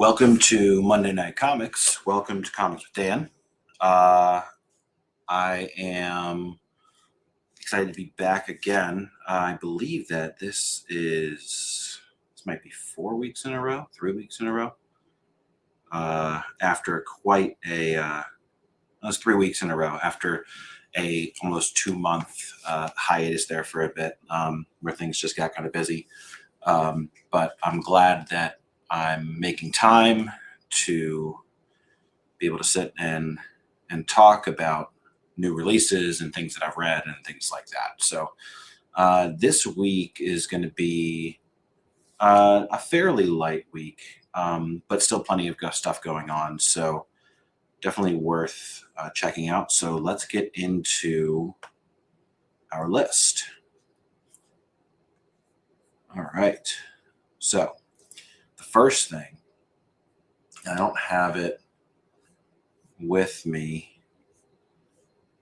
Welcome to Monday Night Comics. Welcome to Comics with Dan. I am excited to be back again. I believe that this might be 4 weeks in a row, 3 weeks in a row. After quite a, it was 3 weeks in a row after a almost 2-month hiatus there for a bit, where things just got kind of busy. But I'm glad that I'm making time to be able to sit and talk about new releases and things that I've read and things like that. So this week is going to be a fairly light week, but still plenty of stuff going on. So definitely worth checking out. So let's get into our list. All right. So the first thing, I don't have it with me,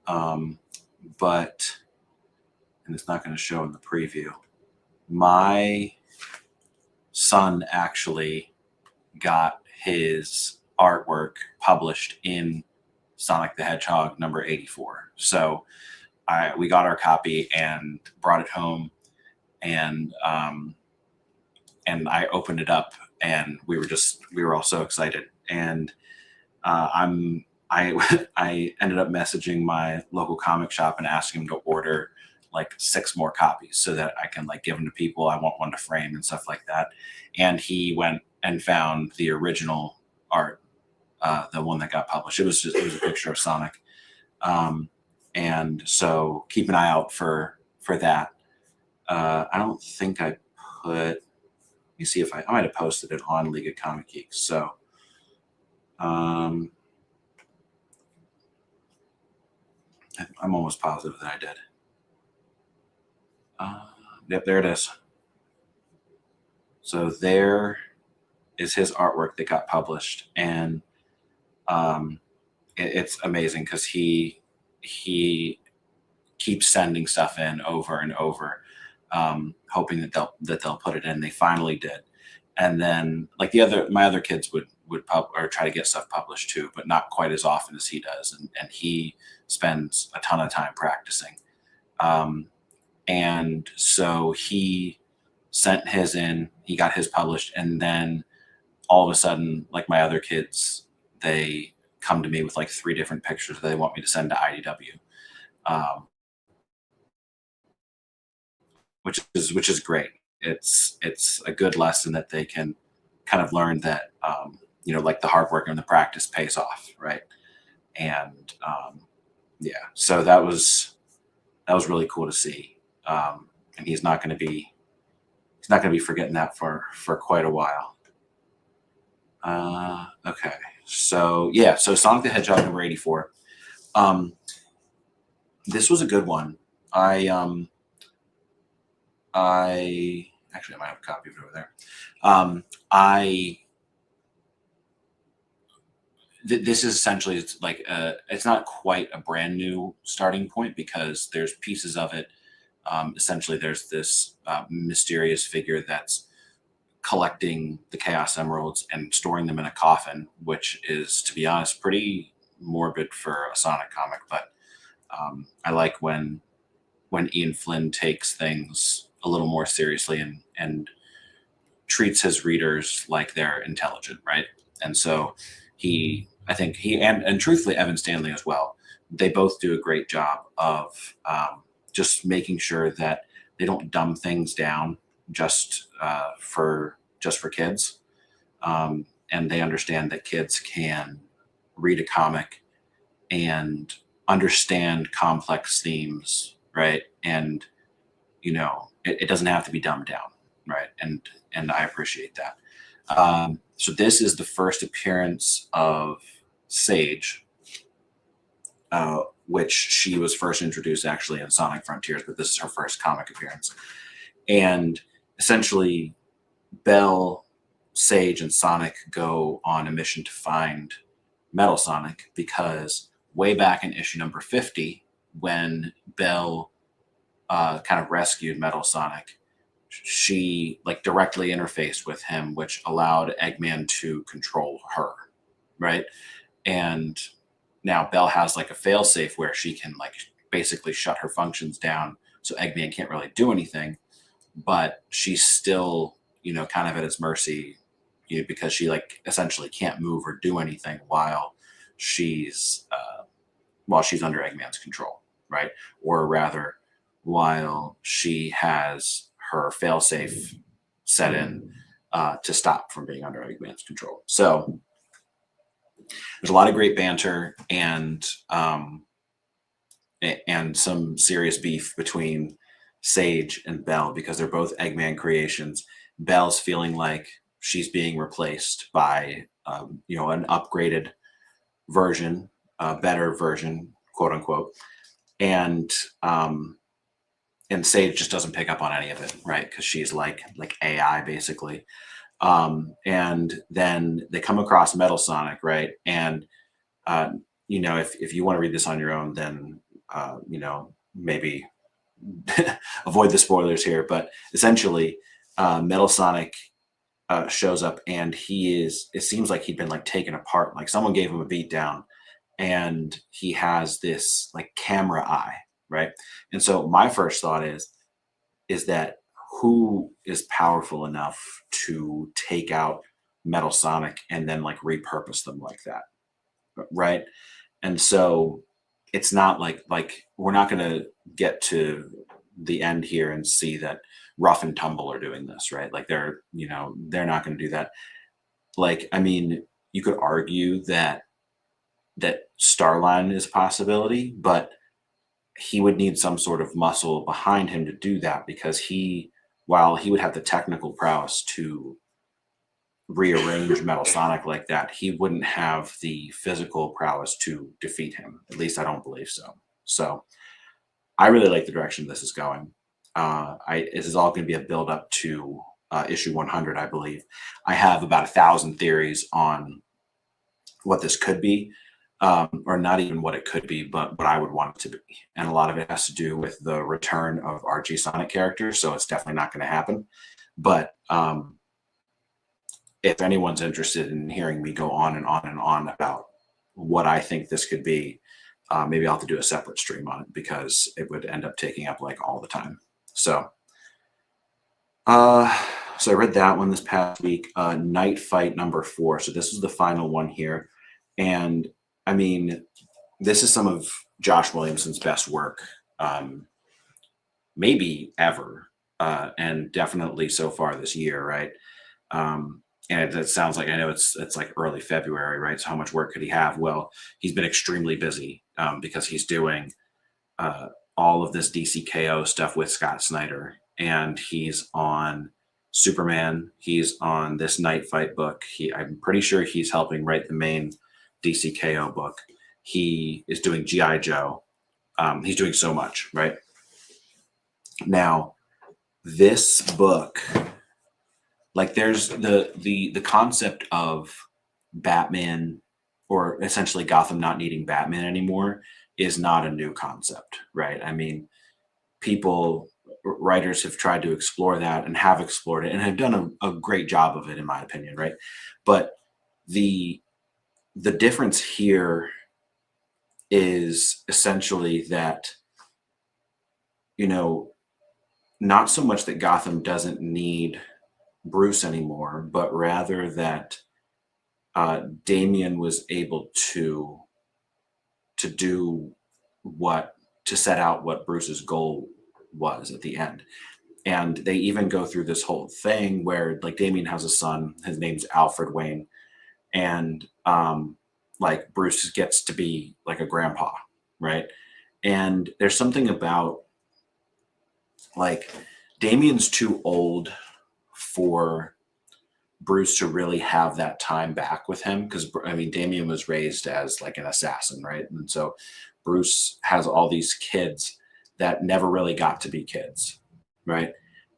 but, and it's not going to show in the preview, my son actually got his artwork published in Sonic the Hedgehog number 84. So we got our copy and brought it home, and I opened it up, and we were all so excited. And I ended up messaging my local comic shop and asking him to order like 6 more copies so that I can like give them to people. I want one to frame and stuff like that. And he went and found the original art, the one that got published. It was a picture of Sonic. And so keep an eye out for that. I don't think I put, let me see if I might have posted it on League of Comic Geeks. So, I'm almost positive that I did. Yep, there it is. So there is his artwork that got published, and it's amazing because he keeps sending stuff in over and over, hoping that they'll put it in. They finally did, and then like my other kids would or try to get stuff published too, but not quite as often as he does, and he spends a ton of time practicing. And so he sent his in, he got his published, and then all of a sudden, like my other kids, they come to me with like 3 different pictures that they want me to send to IDW, which is great. It's a good lesson that they can kind of learn that, like the hard work and the practice pays off, right? And yeah, so that was really cool to see. And he's not going to be forgetting that for quite a while. Okay, so yeah, so Sonic the Hedgehog number 84. This was a good one. I actually, I might have a copy of it over there. This is essentially, it's like it's not quite a brand new starting point because there's pieces of it. Essentially, there's this mysterious figure that's collecting the Chaos Emeralds and storing them in a coffin, which is, to be honest, pretty morbid for a Sonic comic. But I like when Ian Flynn takes things a little more seriously and treats his readers like they're intelligent, right? And so I think he and truthfully Evan Stanley as well, they both do a great job of just making sure that they don't dumb things down just for kids, and they understand that kids can read a comic and understand complex themes, right? And it doesn't have to be dumbed down, right? And I appreciate that. So this is the first appearance of Sage, which she was first introduced actually in Sonic Frontiers, but this is her first comic appearance. And essentially, Belle, Sage, and Sonic go on a mission to find Metal Sonic because way back in issue number 50, when Belle kind of rescued Metal Sonic, she like directly interfaced with him, which allowed Eggman to control her, right? And now Belle has like a failsafe where she can like basically shut her functions down, so Eggman can't really do anything, but she's still, kind of at his mercy, because she like essentially can't move or do anything she's while she's under Eggman's control, right? Or rather, while she has her failsafe set in to stop from being under Eggman's control. So there's a lot of great banter and some serious beef between Sage and Belle because they're both Eggman creations. Belle's feeling like she's being replaced by an upgraded version, a better version, quote unquote, and Sage just doesn't pick up on any of it, right? Because she's like AI basically. And then they come across Metal Sonic, right? And if you want to read this on your own, then maybe avoid the spoilers here. But essentially, Metal Sonic shows up, and it seems like he'd been like taken apart. Like someone gave him a beat down, and he has this like camera eye, right? And so my first thought is that who is powerful enough to take out Metal Sonic and then like repurpose them like that, right? And so it's not like we're not going to get to the end here and see that Rough and Tumble are doing this, right? Like they're not going to do that. Like, I mean, you could argue that Starline is a possibility, but he would need some sort of muscle behind him to do that, because while he would have the technical prowess to rearrange Metal Sonic like that, he wouldn't have the physical prowess to defeat him. At least I don't believe so. So I really like the direction this is going. This is all going to be a build up to issue 100, I believe. I have about 1,000 theories on what this could be, or not even what it could be, but what I would want it to be. And a lot of it has to do with the return of Archie Sonic characters, so it's definitely not going to happen. But if anyone's interested in hearing me go on and on and on about what I think this could be, maybe I'll have to do a separate stream on it, because it would end up taking up like all the time. So I read that one this past week, Night Fight number 4. So this is the final one here. And I mean, this is some of Josh Williamson's best work, maybe ever, and definitely so far this year, right? And it sounds like, I know it's like early February, right? So how much work could he have? Well, he's been extremely busy because he's doing all of this DC K.O. stuff with Scott Snyder, and he's on Superman. He's on this Night Fight book. I'm pretty sure he's helping write the main DC K.O. book. He is doing G.I. Joe. He's doing so much, right? Now, this book, like, there's the concept of Batman, or essentially Gotham not needing Batman anymore, is not a new concept, right? I mean, writers have tried to explore that and have explored it and have done a great job of it, in my opinion, right? But the difference here is essentially that, not so much that Gotham doesn't need Bruce anymore, but rather that Damian was able to set out what Bruce's goal was at the end. And they even go through this whole thing where, like, Damian has a son, his name's Alfred Wayne, and like, Bruce gets to be like a grandpa, right? And there's something about, like, Damian's too old for Bruce to really have that time back with him, because I mean, Damian was raised as like an assassin, right? And so Bruce has all these kids that never really got to be kids, right?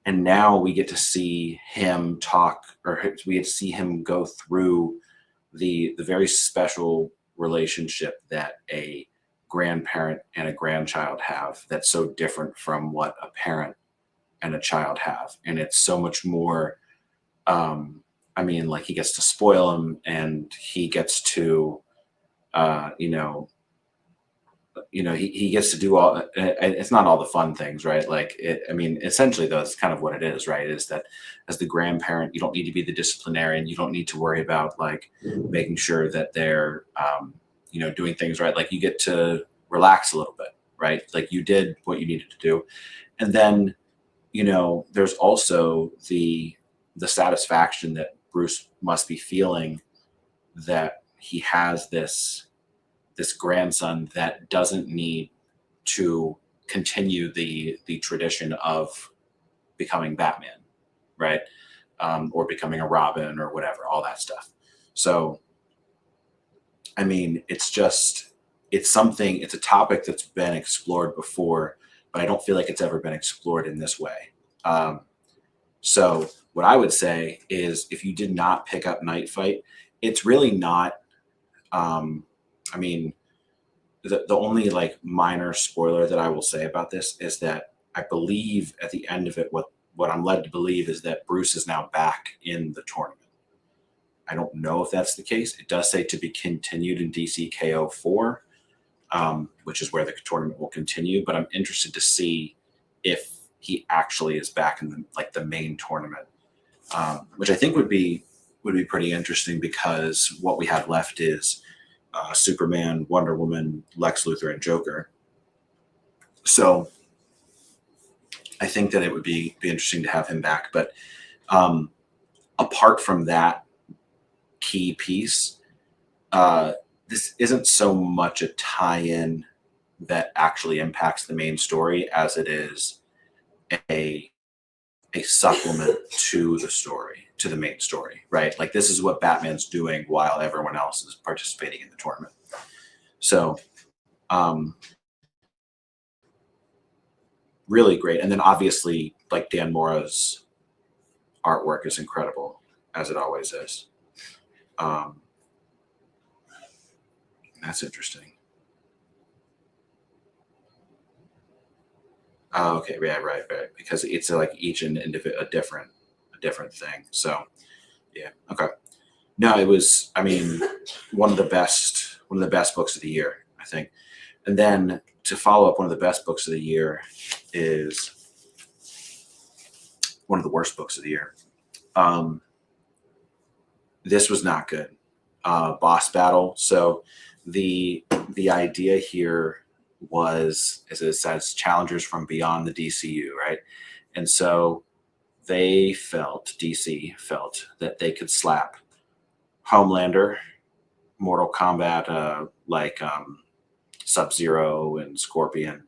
And now we get to see him talk, or we get to see him go through the very special relationship that a grandparent and a grandchild have, that's so different from what a parent and a child have. And it's so much more, I mean, like he gets to spoil him and he gets to, you know, he gets to do all, it's not all the fun things, right? Like it, I mean, essentially though, it's kind of what it is, right? Is that as the grandparent, you don't need to be the disciplinarian. You don't need to worry about like making sure that they're, doing things right. Like you get to relax a little bit, right? Like you did what you needed to do. And then, there's also the satisfaction that Bruce must be feeling that he has this grandson that doesn't need to continue the tradition of becoming Batman, right? Or becoming a Robin or whatever, all that stuff. So, I mean, it's a topic that's been explored before, but I don't feel like it's ever been explored in this way. So, what I would say is if you did not pick up Night Fight, it's really not. I mean, the only like minor spoiler that I will say about this is that I believe at the end of it, what I'm led to believe is that Bruce is now back in the tournament. I don't know if that's the case. It does say to be continued in DC K.O. 4, which is where the tournament will continue. But I'm interested to see if he actually is back in the main tournament, which I think would be pretty interesting because what we have left is Superman, Wonder Woman, Lex Luthor, and Joker. So I think that it would be interesting to have him back. But apart from that key piece, this isn't so much a tie-in that actually impacts the main story as it is a supplement to the story, to the main story, right? Like this is what Batman's doing while everyone else is participating in the tournament. So, really great. And then obviously, like Dan Mora's artwork is incredible, as it always is. That's interesting. Oh, okay, yeah, right. Because it's like each a different thing. So, yeah, okay. No, it was. I mean, one of the best books of the year, I think. And then to follow up, one of the best books of the year is one of the worst books of the year. This was not good. Boss Battle. So the idea here was, as it says, challengers from beyond the DCU, right? And so DC felt that they could slap Homelander, Mortal Kombat, Sub-Zero and Scorpion.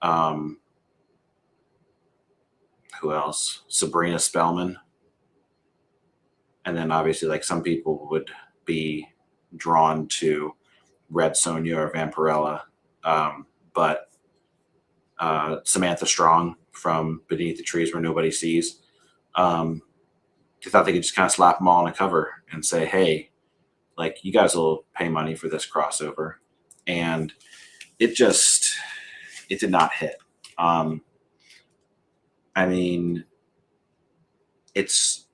Who else? Sabrina Spellman. And then obviously, like some people would be drawn to Red Sonja or Vampirella. But Samantha Strong from Beneath the Trees Where Nobody Sees. They thought they could just kind of slap them all on a cover and say, hey, like you guys will pay money for this crossover. And it did not hit. I mean, it's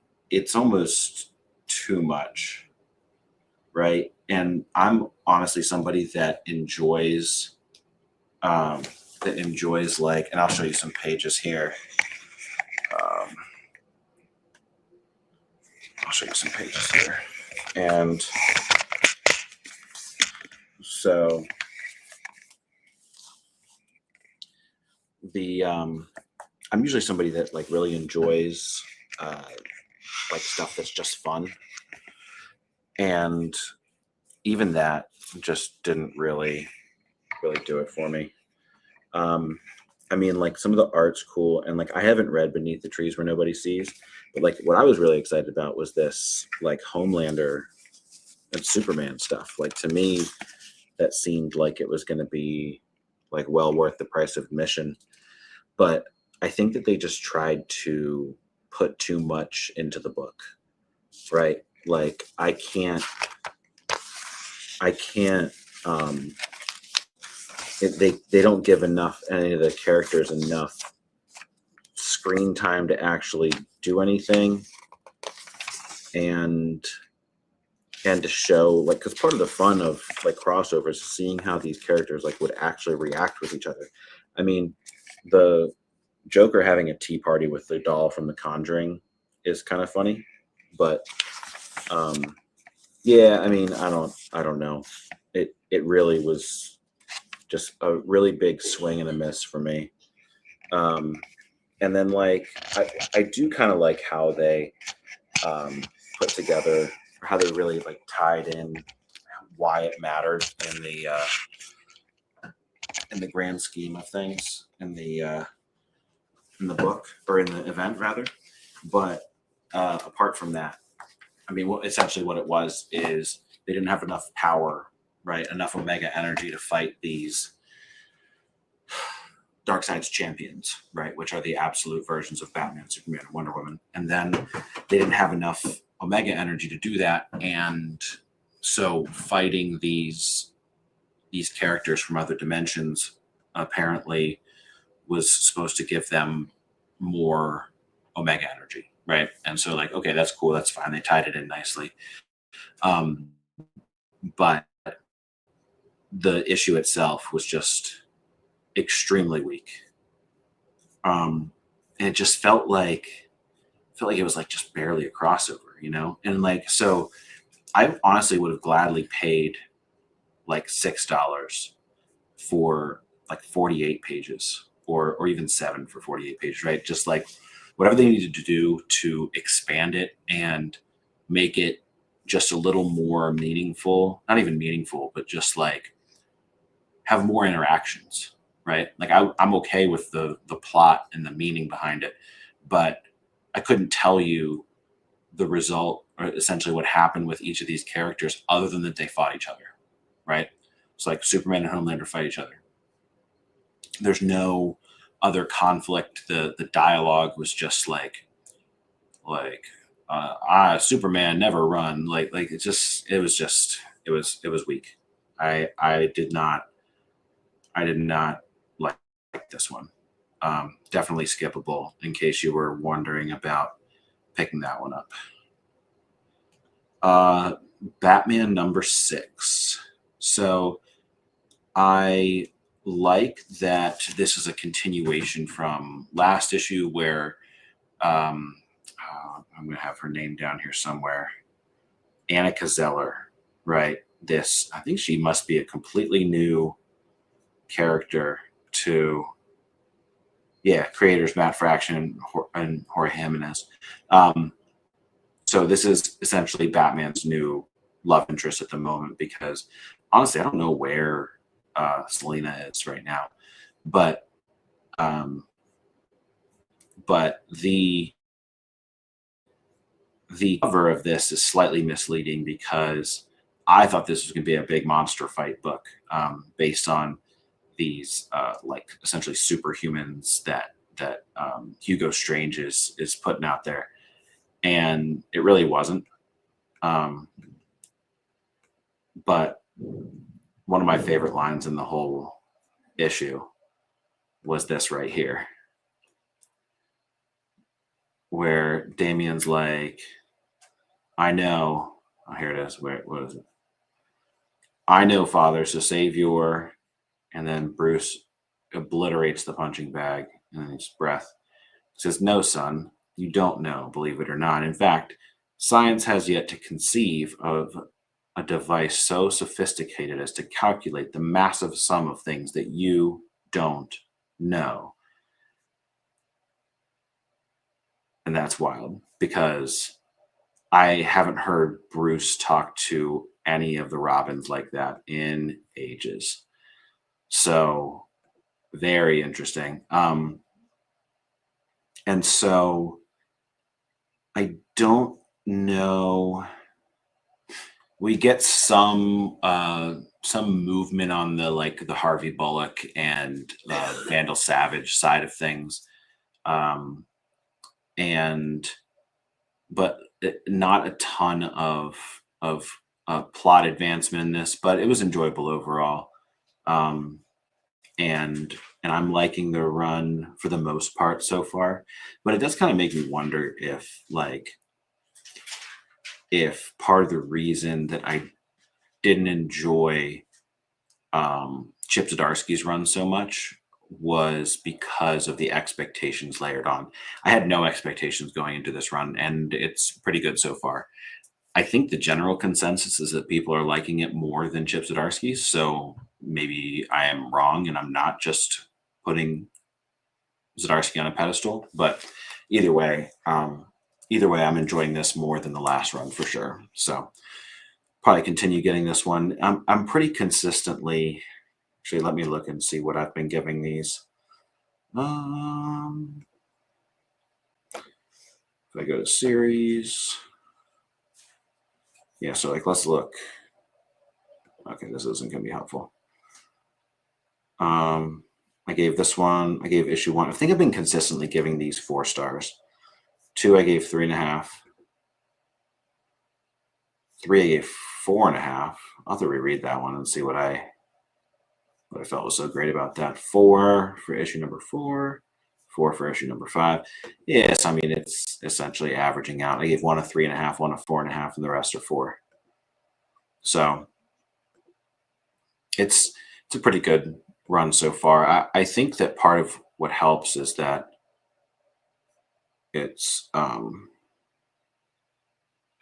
almost too much, right? And I'm honestly somebody that enjoys like, and I'll show you some pages here. I'll show you some pages here. And so I'm usually somebody that like really enjoys like stuff that's just fun. And even that just didn't really do it for me. I mean, like some of the art's cool, and like I haven't read Beneath the Trees Where Nobody Sees, but like what I was really excited about was this like Homelander and Superman stuff. Like to me, that seemed like it was going to be like well worth the price of admission. But I think that they just tried to put too much into the book, right? Like I can't they don't give any of the characters enough screen time to actually do anything, and to show, like, because part of the fun of like crossovers is seeing how these characters like would actually react with each other. I mean, the Joker having a tea party with the doll from The Conjuring is kind of funny, but yeah, I mean, I don't know. It really was just a really big swing and a miss for me. And then like I do kind of like how they put together, how they really like tied in why it mattered in the grand scheme of things in the book, or in the event rather. But apart from that, I mean, essentially what it was is they didn't have enough power, right? Enough Omega energy to fight these Darkseid's champions, right? Which are the absolute versions of Batman, Superman, and Wonder Woman. And then they didn't have enough Omega energy to do that. And so fighting these characters from other dimensions apparently was supposed to give them more Omega energy, right? And so like, okay, that's cool, that's fine. They tied it in nicely. But the issue itself was just extremely weak. And it just felt like it was like just barely a crossover, you know? And like, so I honestly would have gladly paid like $6 for like 48 pages, or even 7 for 48 pages, right? Just like whatever they needed to do to expand it and make it just a little more meaningful, not even meaningful, but just like have more interactions, right? Like I'm okay with the plot and the meaning behind it, but I couldn't tell you the result, or essentially what happened with each of these characters, other than that they fought each other, right? It's like Superman and Homelander fight each other. There's no other conflict. The dialogue was just like Superman never run. Like it was weak. I did not like this one. Definitely skippable in case you were wondering about picking that one up. Batman #6. So I like that this is a continuation from last issue where I'm going to have her name down here somewhere. Annika Zeller, right? I think she must be a completely new character to, creators Matt Fraction and Jorge Jimenez. So this is essentially Batman's new love interest at the moment, because honestly, I don't know where Selena is right now, but the cover of this is slightly misleading, because I thought this was going to be a big monster fight book based on these like essentially superhumans that Hugo Strange is putting out there, and it really wasn't. But one of my favorite lines in the whole issue was this right here, where Damian's like, I know, oh, here it is. What is it? I know, Father, so save your, and then Bruce obliterates the punching bag in his breath. Says, no, son, you don't know, believe it or not. In fact, science has yet to conceive of a device so sophisticated as to calculate the massive sum of things that you don't know. And that's wild, because I haven't heard Bruce talk to any of the Robins like that in ages. So very interesting. And so I don't know. We get some movement on the Harvey Bullock and Vandal Savage side of things, but not a ton of plot advancement in this. But it was enjoyable overall. and I'm liking the run for the most part so far. But it does kind of make me wonder if part of the reason that I didn't enjoy Chip Zdarsky's run so much was because of the expectations layered on. I had no expectations going into this run, and it's pretty good so far. I think the general consensus is that people are liking it more than Chip Zdarsky's, so maybe I am wrong and I'm not just putting Zdarsky on a pedestal. But either way, I'm enjoying this more than the last run for sure. So probably continue getting this one. I'm pretty consistently. Actually, let me look and see what I've been giving these. If I go to series, yeah. So let's look. Okay, this isn't going to be helpful. I gave this one. I gave issue 1. I think I've been consistently giving these 4 stars. 2, I gave 3.5. 3, I gave 4.5. I'll have to reread that one and see what I felt was so great about that. 4 for issue number 4. 4 for issue number 5. Yes, I mean it's essentially averaging out. I gave 1 a 3.5, 1 a 4.5, and the rest are 4. So it's a pretty good run so far. I think that part of what helps is that it's I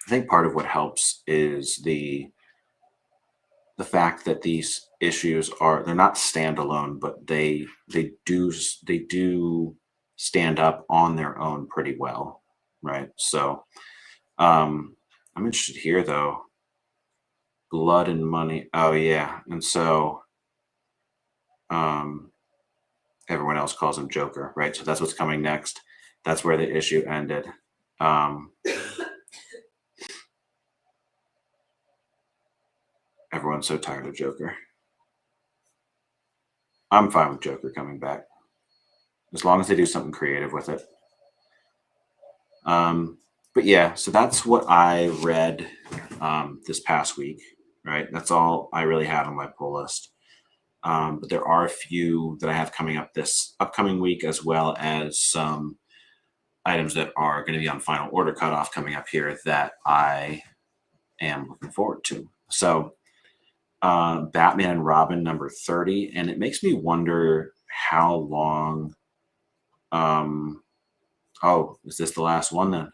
think part of what helps is the fact that these issues they're not standalone, but they do stand up on their own pretty well, right? So I'm interested here though. Blood and Money. Oh yeah, and so everyone else calls him Joker, right? So that's what's coming next. That's where the issue ended. Everyone's so tired of Joker. I'm fine with Joker coming back, as long as they do something creative with it. But yeah, so that's what I read this past week, right? That's all I really had on my pull list. But there are a few that I have coming up this upcoming week, as well as some items that are going to be on final order cutoff coming up here that I am looking forward to. So Batman and Robin number 30, and it makes me wonder how long. Oh, is this the last one then?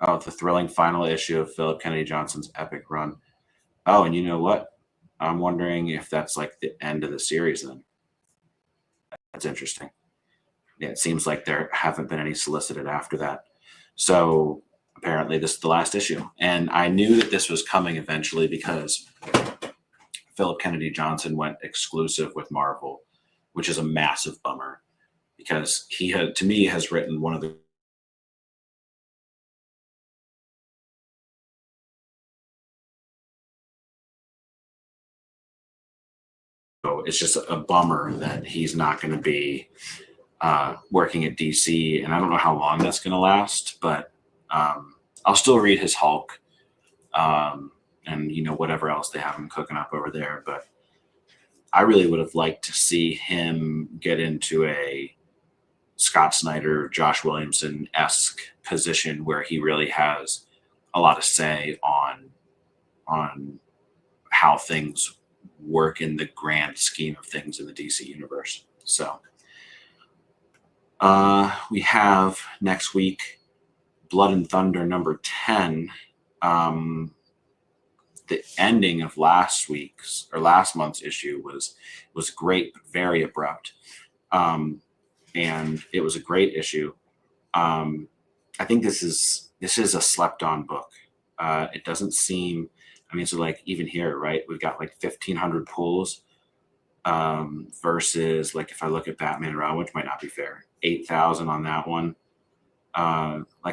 Oh, the thrilling final issue of Philip Kennedy Johnson's epic run. Oh, and you know what? I'm wondering if that's like the end of the series then. That's interesting. Yeah, it seems like there haven't been any solicited after that. So apparently this is the last issue. And I knew that this was coming eventually because Philip Kennedy Johnson went exclusive with Marvel, which is a massive bummer because he had, to me, has written one of the so it's just a bummer that he's not going to be working at DC, and I don't know how long that's going to last, but I'll still read his Hulk, and whatever else they have him cooking up over there. But I really would have liked to see him get into a Scott Snyder, Josh Williamson-esque position where he really has a lot of say on how things work in the grand scheme of things in the DC universe. So we have next week Blood and Thunder number 10. The ending of last month's issue was great, but very abrupt. And it was a great issue. I think this is a slept on book. It doesn't seem, I mean, so like even here, right? We've got like 1,500 pulls versus like if I look at Batman Row, which might not be fair, 8,000 on that one.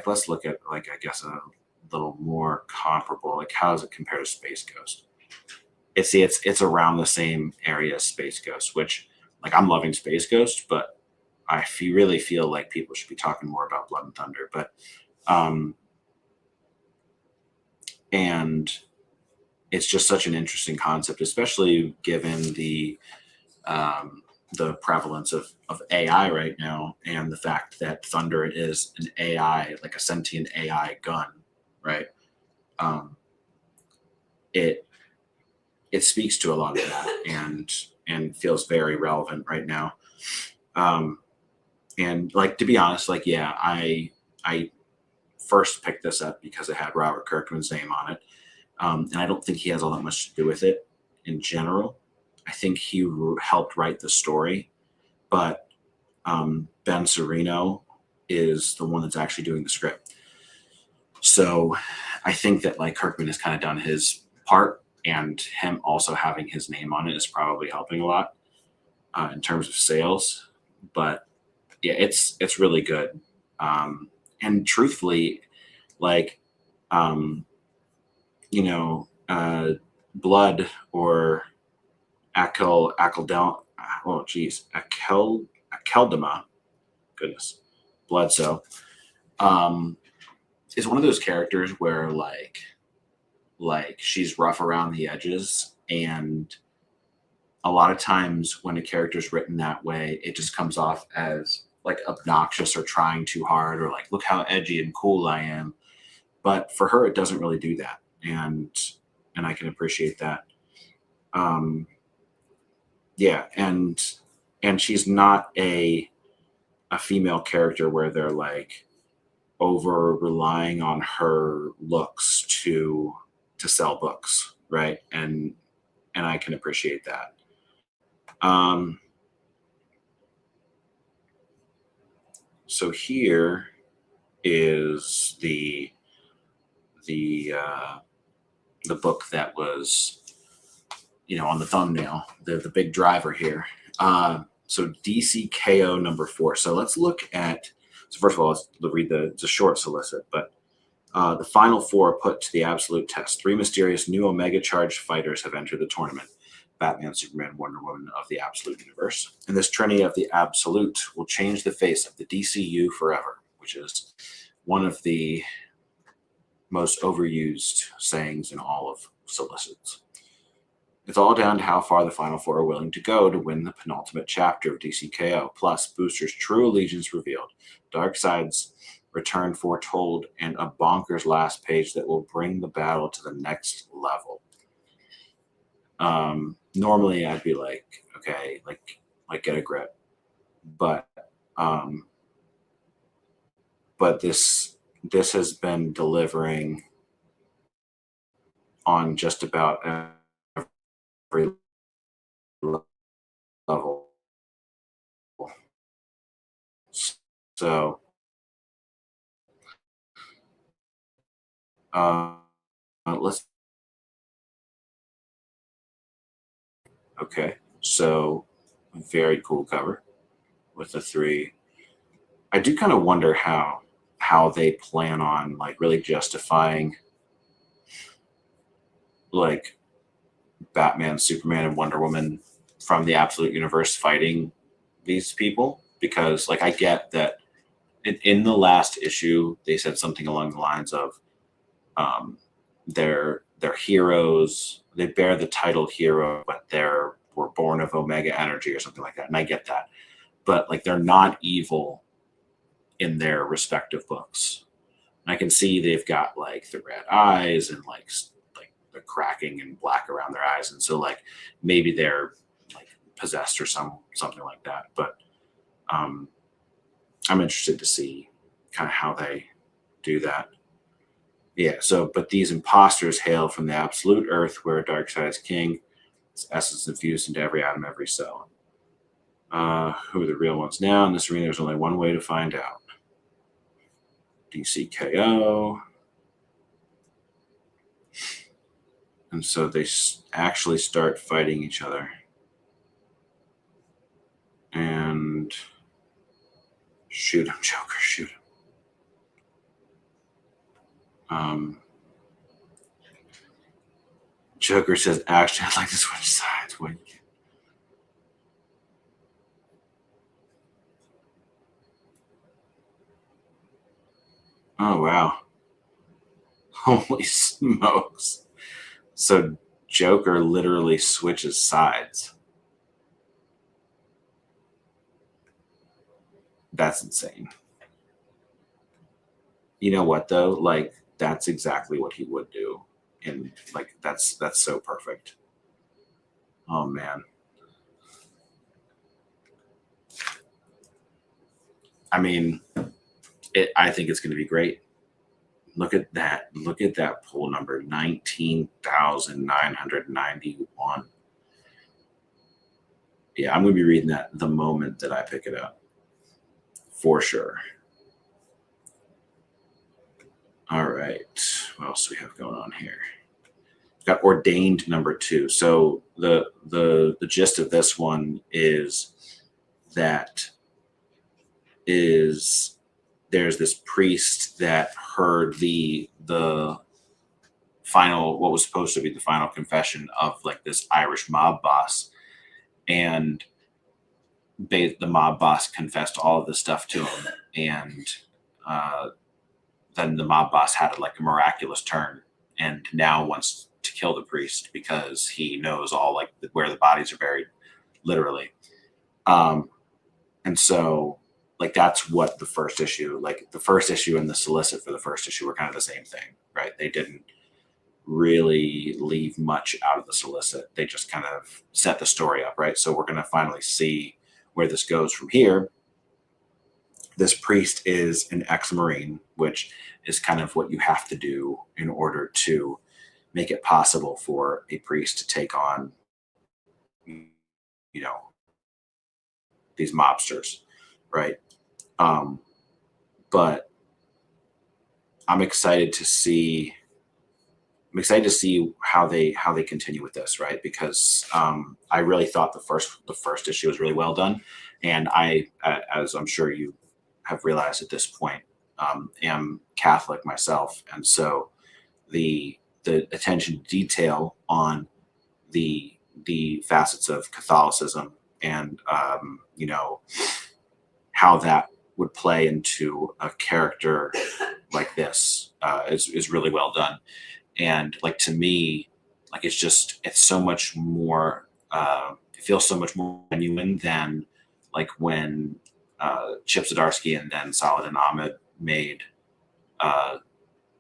Let's look at I guess a little more comparable. Like how does it compare to Space Ghost? It's around the same area as Space Ghost, which like I'm loving Space Ghost, but I really feel like people should be talking more about Blood and Thunder. But and it's just such an interesting concept, especially given the the prevalence of AI right now, and the fact that Thunder is an AI, like a sentient AI gun, right? Um, it it speaks to a lot of that, and feels very relevant right now. Um, and like, to be honest, like, yeah, I first picked this up because it had Robert Kirkman's name on it, and I don't think he has all that much to do with it in general. I think he helped write the story, but Ben Sereno is the one that's actually doing the script. So I think that like Kirkman has kind of done his part, and him also having his name on it is probably helping a lot in terms of sales. But yeah, it's really good. And truthfully, like, um, blood or akeldel, oh geez, akeldama, goodness, Bledsoe, um, is one of those characters where like she's rough around the edges, and a lot of times when a character's written that way, it just comes off as like obnoxious or trying too hard, or like, look how edgy and cool I am. But for her, it doesn't really do that, and I can appreciate that. Um, yeah, and she's not a female character where they're like over relying on her looks to sell books, right? And I can appreciate that. Um, so here is the the book that was, on the thumbnail, the big driver here. So DC K.O. #4. So let's look at. So first of all, let's read it's a short solicit, but the final four are put to the absolute test. Three mysterious new Omega charged fighters have entered the tournament: Batman, Superman, Wonder Woman of the Absolute Universe. And this trinity of the Absolute will change the face of the DCU forever, which is one of the most overused sayings in all of solicits. It's all down to how far the final four are willing to go to win the penultimate chapter of DC K.O. Plus, Booster's true allegiance revealed, Darkseid's return foretold, and a bonkers last page that will bring the battle to the next level. Normally I'd be like, okay, like get a grip, but um, but this has been delivering on just about every level. So let's okay. So very cool cover with the three. I do kind of wonder how they plan on like really justifying like Batman, Superman, and Wonder Woman from the Absolute Universe fighting these people, because like I get that in the last issue they said something along the lines of they're heroes, they bear the title hero, but were born of Omega energy or something like that, and I get that, but like they're not evil in their respective books. And I can see they've got like the red eyes and like the cracking and black around their eyes, and so like maybe they're like possessed or something like that. But um, I'm interested to see kind of how they do that. Yeah. So, but these imposters hail from the absolute Earth, where Darkseid is king. Its essence infused into every atom, every cell. Who are the real ones now? In this arena, there's only one way to find out. DC K.O. And so they actually start fighting each other. And shoot him, Joker, shoot him. Joker says, actually, I'd like to switch sides. Wait. Oh, wow. Holy smokes. So Joker literally switches sides. That's insane. You know what though? Like that's exactly what he would do. And like that's so perfect. Oh man. I mean, I think it's going to be great. Look at that. Look at that poll number, 19,991. Yeah, I'm going to be reading that the moment that I pick it up. For sure. All right. What else do we have going on here? We've got ordained number 2. So the gist of this one is that there's this priest that heard the final, what was supposed to be the final confession of like this Irish mob boss, and the mob boss confessed all of this stuff to him, and then the mob boss had like a miraculous turn and now wants to kill the priest because he knows all like where the bodies are buried, literally. And so like that's what the first issue, like the first issue and the solicit for the first issue were kind of the same thing, right? They didn't really leave much out of the solicit. They just kind of set the story up, right? So we're going to finally see where this goes from here. This priest is an ex-Marine, which is kind of what you have to do in order to make it possible for a priest to take on, you know, these mobsters, right? But I'm excited to see how they continue with this, right? Because I really thought the first issue was really well done, and I, as I'm sure you have realized at this point, am Catholic myself, and so the attention to detail on the facets of Catholicism and you know, how that would play into a character like this is really well done. And like to me, like it's so much more, it feels so much more genuine than like when Chip Zdarsky and then Saladin Ahmed made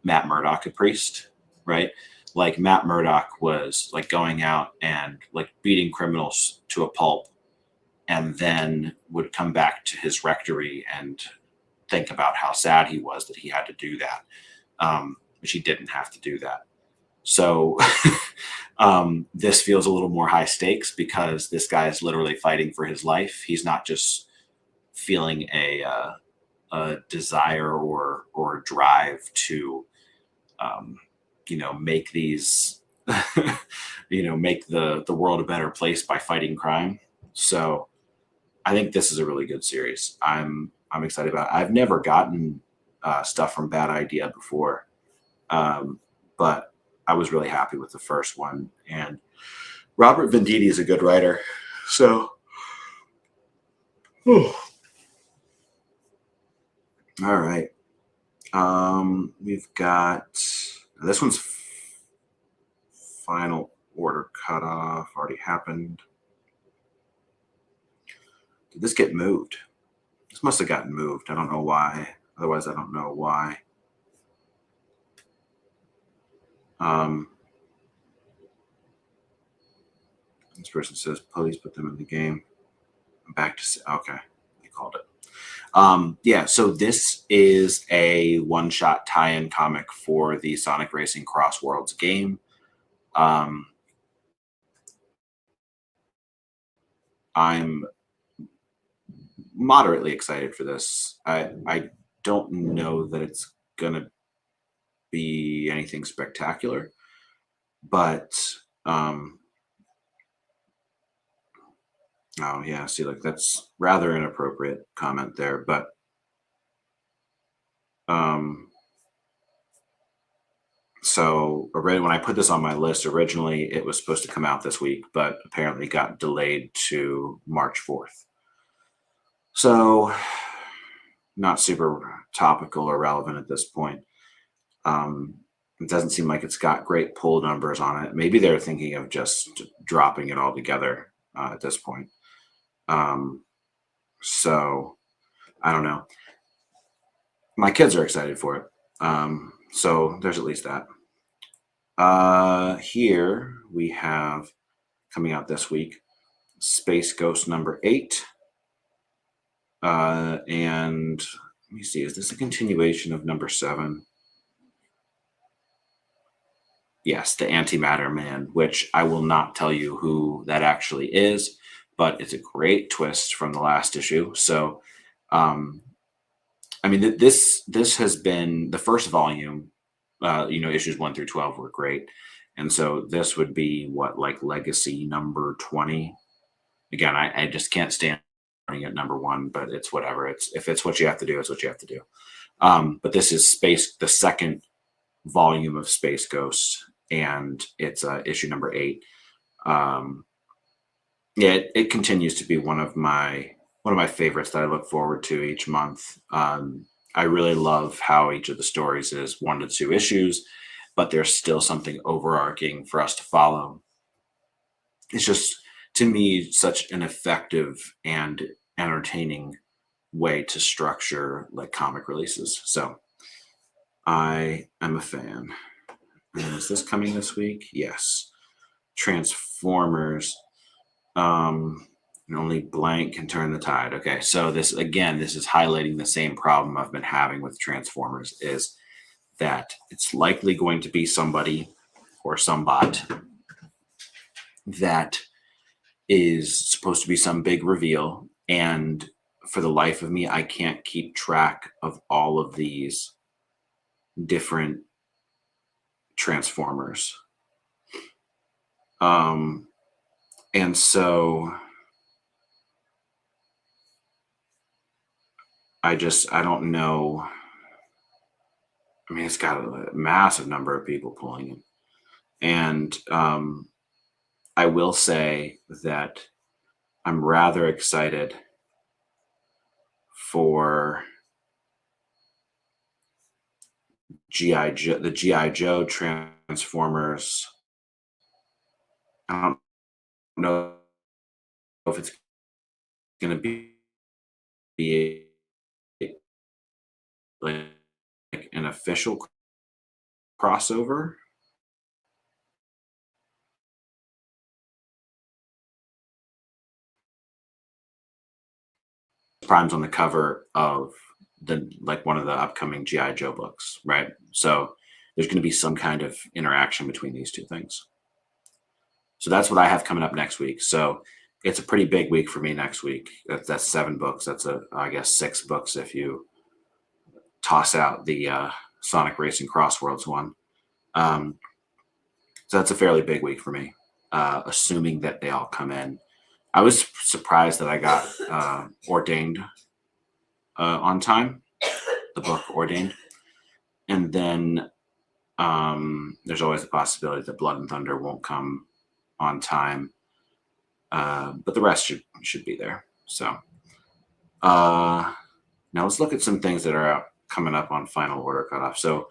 Matt Murdock a priest, right? Like Matt Murdock was like going out and like beating criminals to a pulp, and then would come back to his rectory and think about how sad he was that he had to do that, which he didn't have to do that. So this feels a little more high stakes because this guy is literally fighting for his life. He's not just feeling a desire or drive to, you know, make these, you know, make the world a better place by fighting crime. So I think this is a really good series. I'm excited about it. I've never gotten stuff from Bad Idea before, but I was really happy with the first one. And Robert Venditti is a good writer. So, all right. We've got this one's final order cutoff already happened. Did this get moved? This must have gotten moved. I don't know why. Otherwise, I don't know why. This person says, please put them in the game. I'm back to, okay, they called it. Yeah, so this is a one-shot tie-in comic for the Sonic Racing Cross Worlds game. I'm moderately excited for this. I don't know that it's gonna be anything spectacular, but oh yeah, see, like that's rather inappropriate comment there, but so when I put this on my list, originally it was supposed to come out this week, but apparently got delayed to March 4th. So not super topical or relevant at this point. It doesn't seem like it's got great pull numbers on it. Maybe they're thinking of just dropping it all together at this point. So I don't know. My kids are excited for it. So there's at least that. Here we have coming out this week, Space Ghost number 8. And let me see, is this a continuation of number 7? Yes, the Antimatter Man, which I will not tell you who that actually is, but it's a great twist from the last issue. So, I mean, this has been the first volume. Issues 1 through 12 were great, and so this would be what, like, legacy number 20. Again, I just can't stand running at number 1, but it's whatever. It's if it's what you have to do, it's what you have to do. But this is the second volume of Space Ghost, and it's issue number 8. Yeah, it continues to be one of my favorites that I look forward to each month. I really love how each of the stories is 1 to 2 issues, but there's still something overarching for us to follow. It's just, to me, such an effective and entertaining way to structure like comic releases. So I am a fan. And is this coming this week? Yes. Transformers. And only blank can turn the tide. Okay, so this is highlighting the same problem I've been having with Transformers, is that it's likely going to be somebody or some bot that is supposed to be some big reveal, and for the life of me, I can't keep track of all of these different Transformers. And so I don't know. I mean, it's got a massive number of people pulling it. And I will say that I'm rather excited for G.I. Joe, the G.I. Joe Transformers. I don't know if it's going to be like an official crossover. Prime's on the cover of one of the upcoming G.I. Joe books, right? So there's going to be some kind of interaction between these two things. So that's what I have coming up next week. So it's a pretty big week for me next week. That's 7 books. That's I guess 6 books if you toss out the Sonic Racing Crossworlds one. So that's a fairly big week for me, assuming that they all come in. I was surprised that I got Ordained on time, the book Ordained. And then there's always the possibility that Blood and Thunder won't come on time. But the rest should be there. So now let's look at some things that are coming up on final order cutoff. So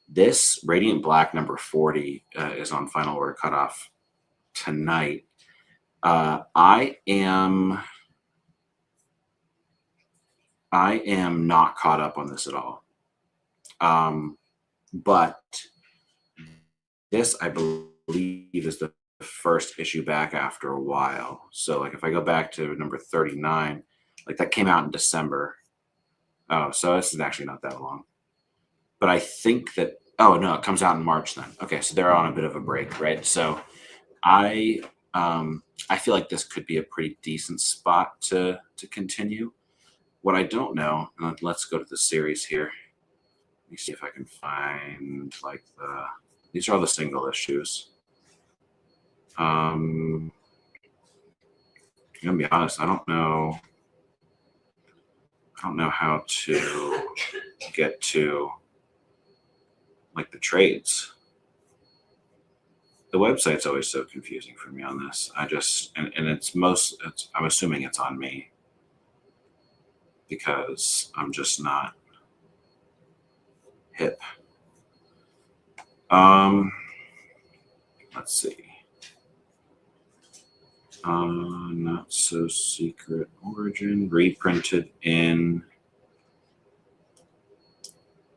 this Radiant Black number 40 is on final order cutoff tonight. I am not caught up on this at all. But this, I believe, is the first issue back after a while. So like if I go back to number 39, like that came out in December. Oh, so this is actually not that long. But I think that, oh no, it comes out in March then. Okay, so they're on a bit of a break, right? So I feel like this could be a pretty decent spot to continue. What I don't know, let's go to the series here. Let me see if I can find like these are all the single issues. I'm gonna be honest, I don't know how to get to like the trades. The website's always so confusing for me on this. I just and I'm assuming it's on me because I'm just not hip. Let's see. Not so secret origin reprinted in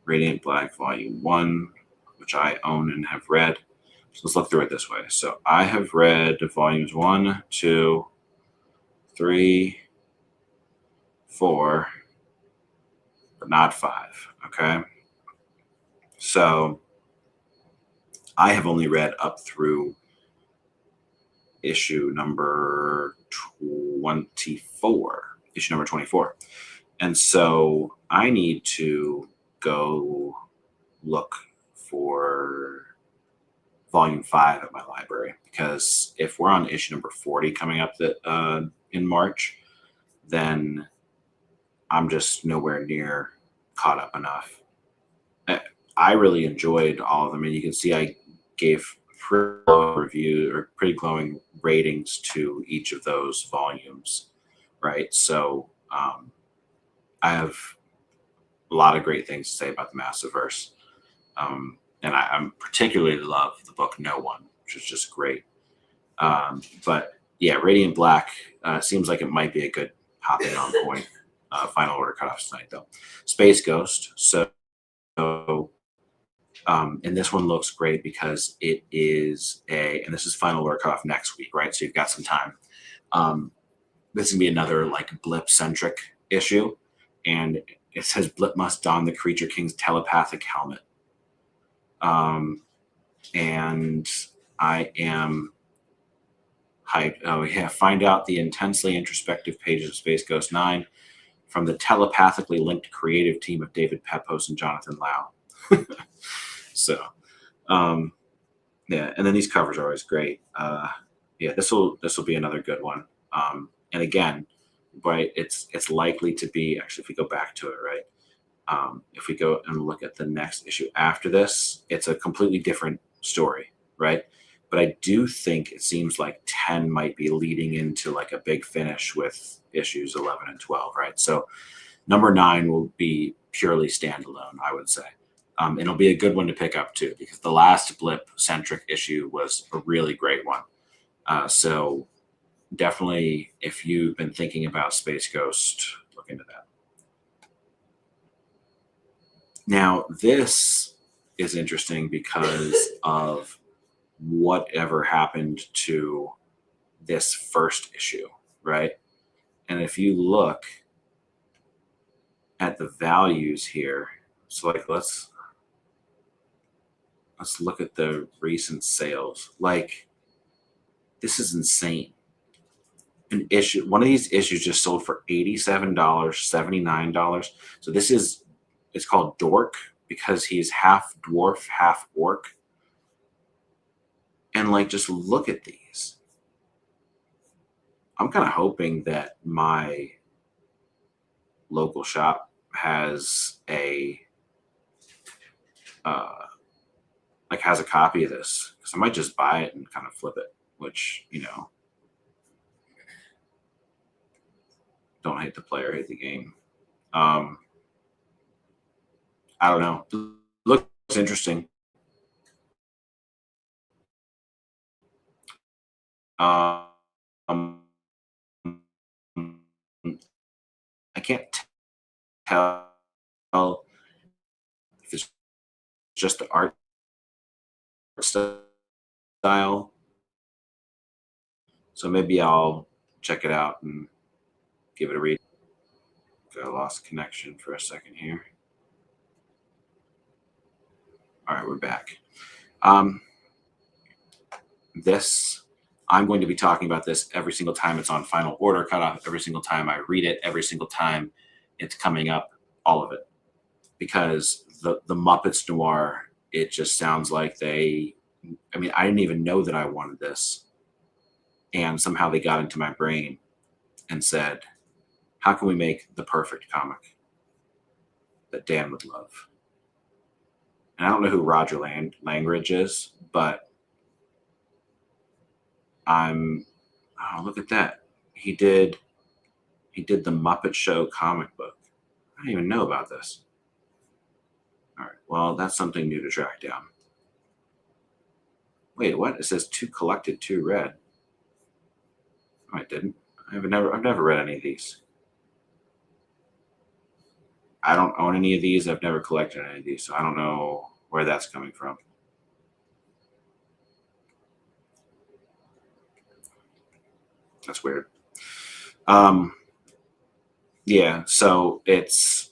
Radiant Black Volume 1, which I own and have read. So let's look through it this way. So I have read volumes 1, 2, 3, 4, but not 5. Okay. So I have only read up through issue number 24. Issue number 24. And so I need to go look for volume 5 at my library, because if we're on issue number 40 coming up in March, then I'm just nowhere near caught up enough. I really enjoyed all of them, and you can see I gave pretty glowing ratings to each of those volumes, right? So I have a lot of great things to say about the Massiverse. And I particularly love the book No One, which is just great. But yeah, Radiant Black seems like it might be a good hopping on point. Final order cutoffs tonight, though. Space Ghost. And this one looks great because it is and this is final order cutoff next week, right? So you've got some time. This is gonna be another like blip centric issue, and it says Blip must don the Creature King's telepathic helmet. And I am hyped. Oh yeah, find out the intensely introspective pages of Space Ghost 9 from the telepathically linked creative team of David Pepos and Jonathan Lau. So, yeah, and then these covers are always great. Yeah, this will be another good one. And again, right, it's likely to be, actually, if we go back to it, right, if we go and look at the next issue after this, it's a completely different story, right? But I do think it seems like 10 might be leading into like a big finish with issues 11 and 12, right? So number 9 will be purely standalone, I would say. And it'll be a good one to pick up too, because the last blip-centric issue was a really great one. So definitely, if you've been thinking about Space Ghost, look into that. Now, this is interesting because of whatever happened to this first issue, right? And if you look at the values here, so like let's look at the recent sales. Like, this is insane. One of these issues just sold for $87, $79. So it's called Dork because he's half dwarf, half orc. And like, just look at these. I'm kind of hoping that my local shop has has a copy of this, because I might just buy it and kind of flip it, which, don't hate the player, hate the game. I don't know. Looks interesting. I can't tell if it's just the art style. So maybe I'll check it out and give it a read. Got a lost connection for a second here. All right, we're back. I'm going to be talking about this every single time it's on final order cutoff, every single time I read it, every single time it's coming up, all of it. Because the Muppets Noir, it just sounds like I didn't even know that I wanted this. And somehow they got into my brain and said, how can we make the perfect comic that Dan would love? And I don't know who Roger Langridge is, but look at that. He did the Muppet Show comic book. I didn't even know about this. All right, well, that's something new to track down. Wait, what? It says 2 collected, 2 read. No, I didn't. I've never read any of these. I don't own any of these. I've never collected any of these, so I don't know where that's coming from. That's weird. Yeah, so it's,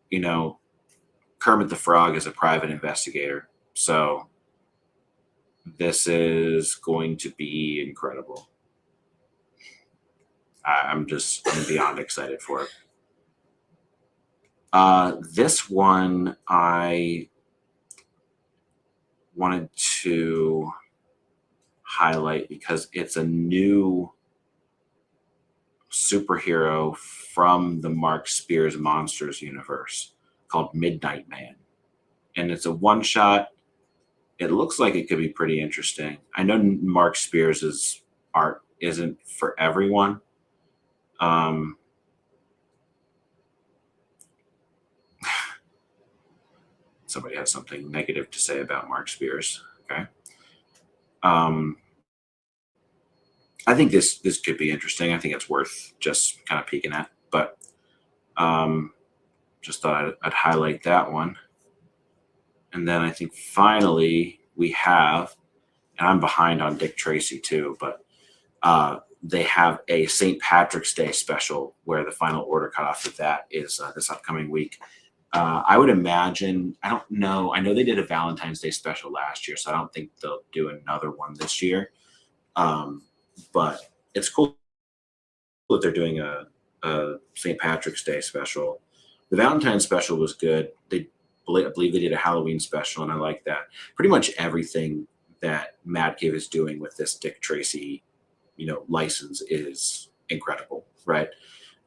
you know, Kermit the Frog is a private investigator. So this is going to be incredible. I'm beyond excited for it. This one I wanted to highlight because it's a new superhero from the Mark Spears Monsters universe called Midnight Man. And it's a one shot. It looks like it could be pretty interesting. I know Mark Spears' art isn't for everyone. Somebody has something negative to say about Mark Spears. Okay. I think this could be interesting. I think it's worth just kind of peeking at. But just thought I'd highlight that one. And then I think finally we have, and I'm behind on Dick Tracy too, but they have a St. Patrick's Day special where the final order cutoff of that is this upcoming week. I would imagine, I don't know, I know they did a Valentine's Day special last year, so I don't think they'll do another one this year. But it's cool that they're doing a St. Patrick's Day special. The Valentine's special was good. I believe they did a Halloween special, and I like that. Pretty much everything that Mad Cave is doing with this Dick Tracy, license is incredible, right?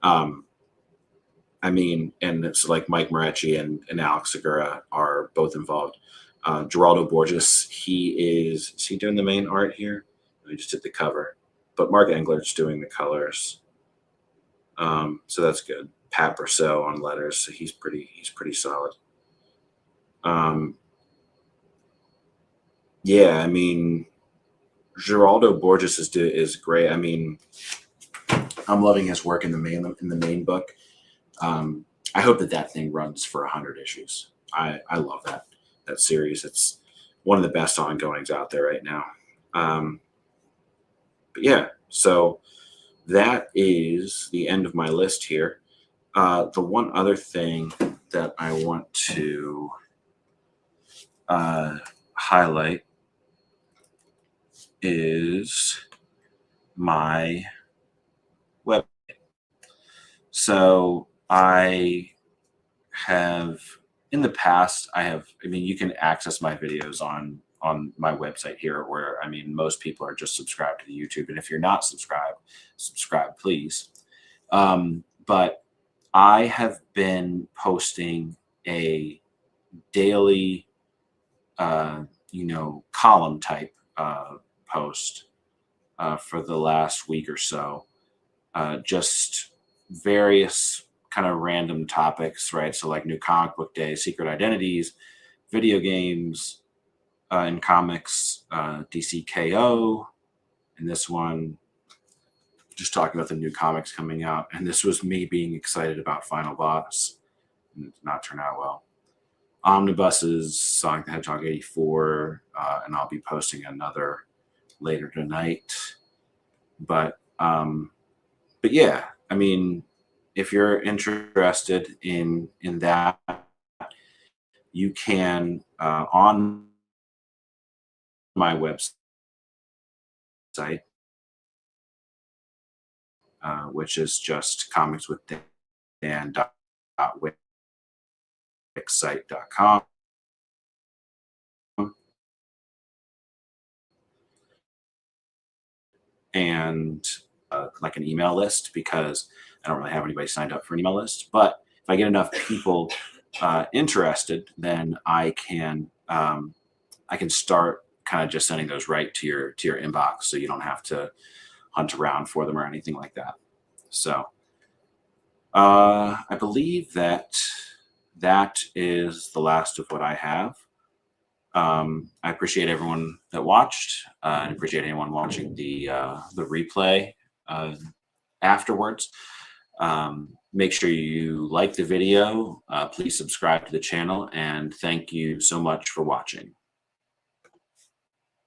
I mean, and it's like Mike Marecki and Alex Segura are both involved. Geraldo Borges, is he doing the main art here? He just did the cover, but Mark Engler's doing the colors. So that's good. Pat Brousseau on letters, so he's pretty solid. Yeah, I mean, Geraldo Borges is great. I mean, I'm loving his work in the main book. I hope that thing runs for 100 issues. I love that series. It's one of the best ongoings out there right now. But yeah, so that is the end of my list here. The one other thing that I want to highlight is my website. So I have in the past, you can access my videos on my website here where, most people are just subscribed to the YouTube. And if you're not subscribe, please. But I have been posting a daily, column type post for the last week or so. Just various kind of random topics, right? So like New Comic Book Day, Secret Identities, video games, in comics, DC K.O. And this one, just talking about the new comics coming out. And this was me being excited about Final Boss. And it did not turn out well. Omnibuses, Sonic the Hedgehog 84, and I'll be posting another later tonight. But yeah, if you're interested in that, you can on my website, which is just comicswithdan.wixsite.com. And like an email list, because I don't really have anybody signed up for an email list. But if I get enough people interested, then I can start kind of just sending those right to your inbox, so you don't have to hunt around for them or anything like that. So I believe that is the last of what I have. I appreciate everyone that watched. I appreciate anyone watching the replay afterwards. Make sure you like the video. Please subscribe to the channel, and thank you so much for watching.